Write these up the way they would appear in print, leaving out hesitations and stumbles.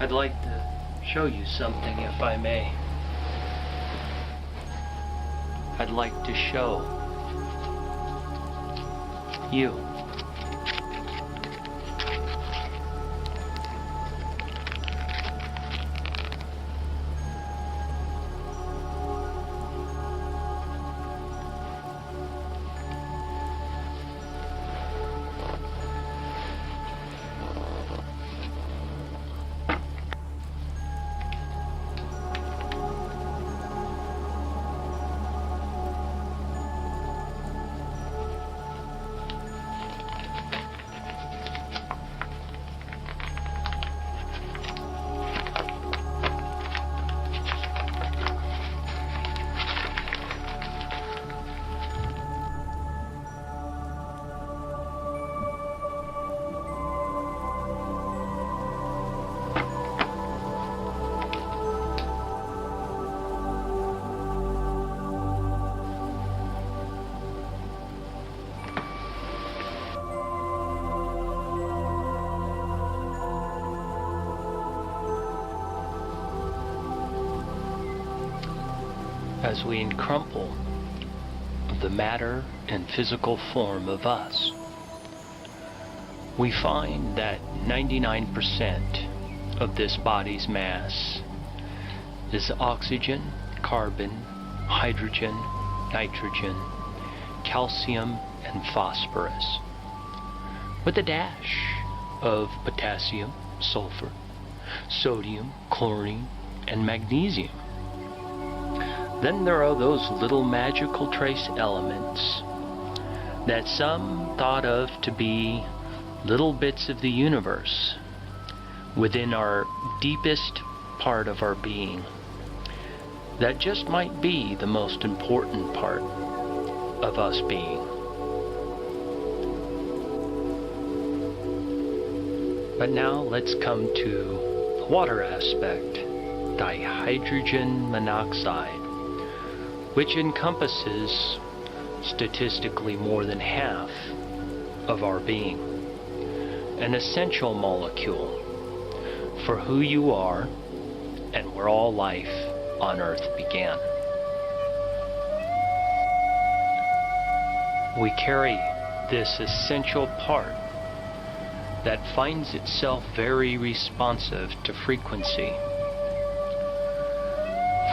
I'd like to show you something, if I may. I'd like to show you. As we uncrumple the matter and physical form of us, we find that 99% of this body's mass is oxygen, carbon, hydrogen, nitrogen, calcium, and phosphorus, with a dash of potassium, sulfur, sodium, chlorine, and magnesium. Then there are those little magical trace elements that some thought of to be little bits of the universe within our deepest part of our being that just might be the most important part of us being. But now let's come to the water aspect, dihydrogen monoxide, which encompasses statistically more than half of our being, an essential molecule for who you are and where all life on Earth began. We carry this essential part that finds itself very responsive to frequency.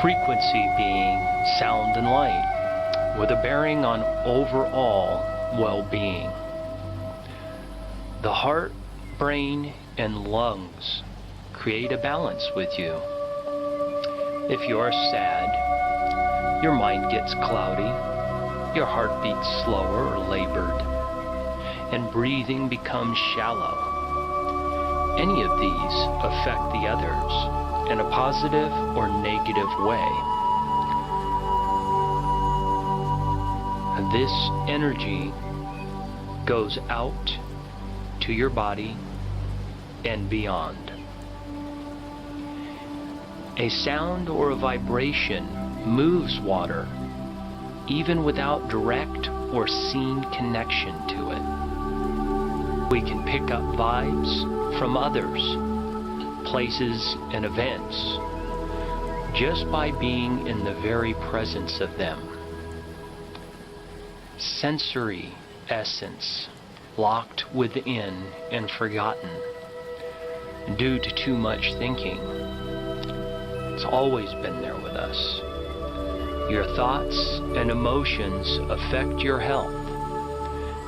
Frequency being sound and light, with a bearing on overall well-being. The heart, brain, and lungs create a balance with you. If you are sad, your mind gets cloudy, your heart beats slower or labored, and breathing becomes shallow. Any of these affect the others in a positive or negative way. And this energy goes out to your body and beyond. A sound or a vibration moves water even without direct or seen connection to it. We can pick up vibes from others, places, and events just by being in the very presence of them. Sensory essence locked within and forgotten due to too much thinking. It's always been there with us. Your thoughts and emotions affect your health,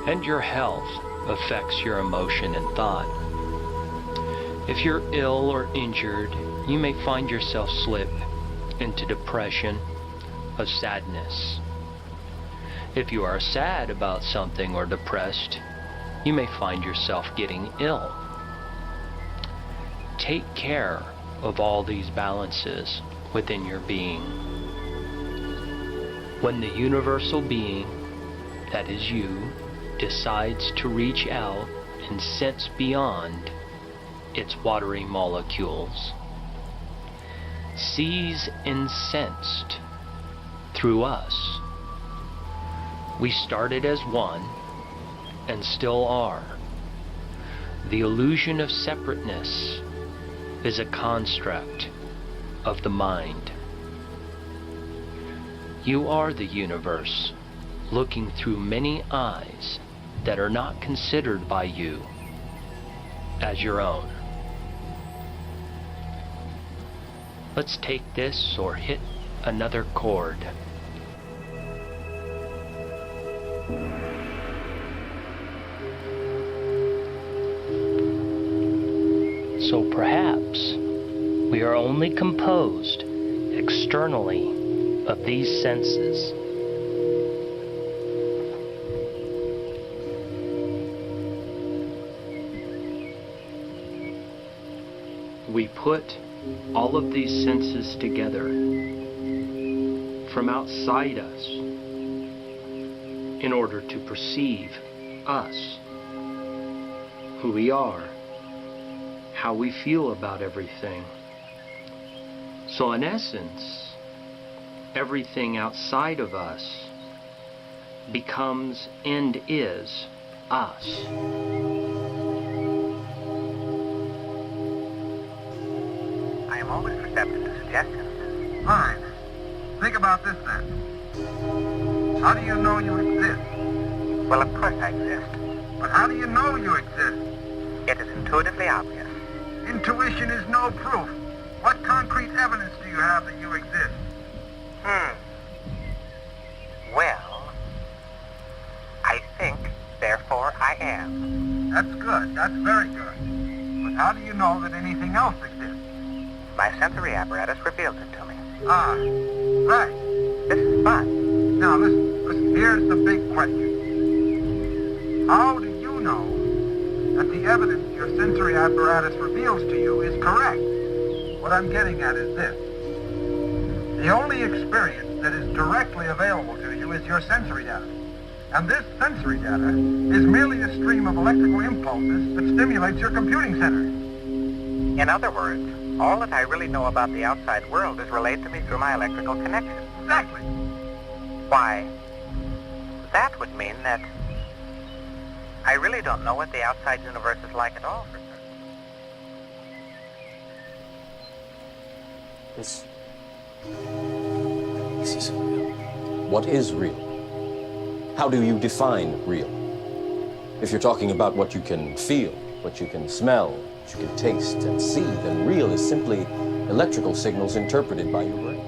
and your health affects your emotion and thought. If you're ill or injured, you may find yourself slip into depression of sadness. If you are sad about something or depressed, you may find yourself getting ill. Take care of all these balances within your being. When the universal being, that is you, decides to reach out and sense beyond its watery molecules, sees and sensed through us. We started as one and still are. The illusion of separateness is a construct of the mind. You are the universe, looking through many eyes that are not considered by you as your own. Let's take this or hit another chord. So perhaps we are only composed externally of these senses. We put all of these senses together from outside us in order to perceive us, who we are, how we feel about everything. So in essence, everything outside of us becomes and is us. I am always receptive to suggestions. Fine. Think about this then. How do you know you exist? Well, of course I exist. But how do you know you exist? It is intuitively obvious. Intuition is no proof. What concrete evidence do you have that you exist? Well, I think, therefore I am. That's good. That's very good. But how do you know that anything else exists? My sensory apparatus reveals it to me. Ah, right. This is fun. Now listen, here's the big question. How do you know that the evidence your sensory apparatus reveals to you is correct? What I'm getting at is this. The only experience that is directly available to you is your sensory data. And this sensory data is merely a stream of electrical impulses that stimulates your computing center. In other words, all that I really know about the outside world is relayed to me through my electrical connection. Exactly. Why, that would mean that I really don't know what the outside universe is like at all, for certain. This isn't real. What is real? How do you define real? If you're talking about what you can feel, what you can smell, what you can taste and see, then real is simply electrical signals interpreted by your brain.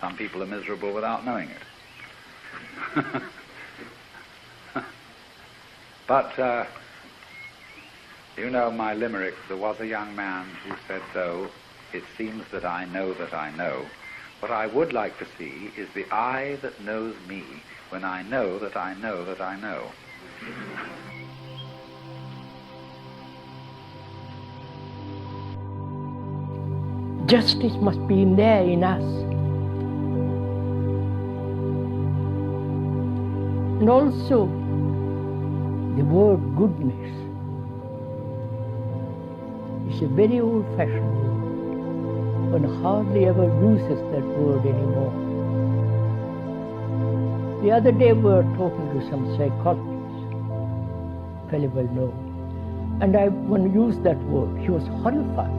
Some people are miserable without knowing it. But, you know my limerick, there was a young man who said, though it seems that I know that I know, what I would like to see is the eye that knows me when I know that I know that I know. Justice must be in there in us. And also, the word goodness is a very old-fashioned word. One hardly ever uses that word anymore. The other day we were talking to some psychologists, fairly well known, and when I used that word, he was horrified.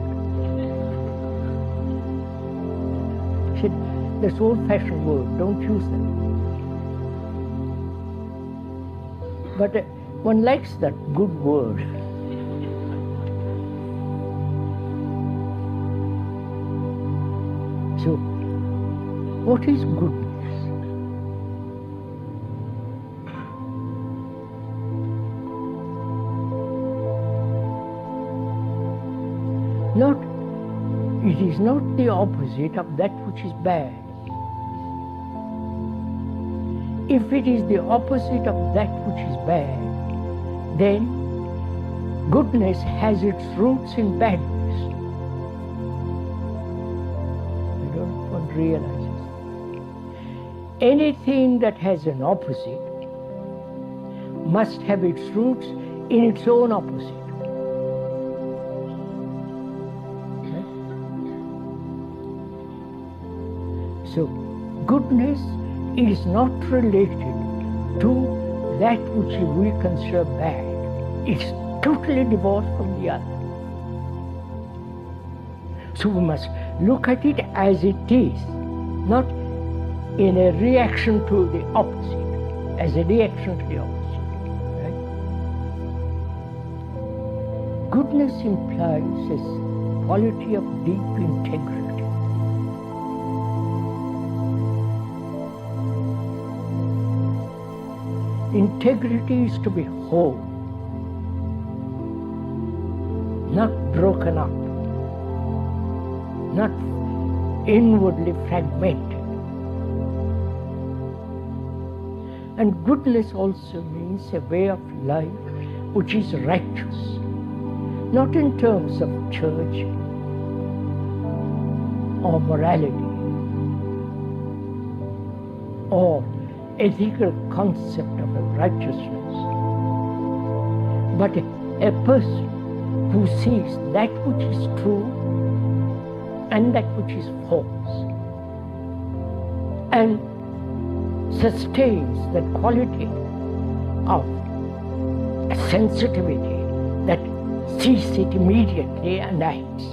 He said, "That's old-fashioned word, don't use that." But one likes that good word. So, what is goodness? It is not the opposite of that which is bad. If it is the opposite of that which is bad, then goodness has its roots in badness. I don't know if one realizes. anything that has an opposite must have its roots in its own opposite. Okay? So, goodness is not related to that which we consider bad. It's totally divorced from the other. So we must look at it as it is, not in a reaction to the opposite, as a reaction to the opposite. Right? Goodness implies a quality of deep integrity. Integrity is to be whole, not broken up, not inwardly fragmented. And goodness also means a way of life which is righteous, not in terms of church or morality or ethical concept of righteousness, but a person who sees that which is true and that which is false and sustains that quality of sensitivity that sees it immediately and acts.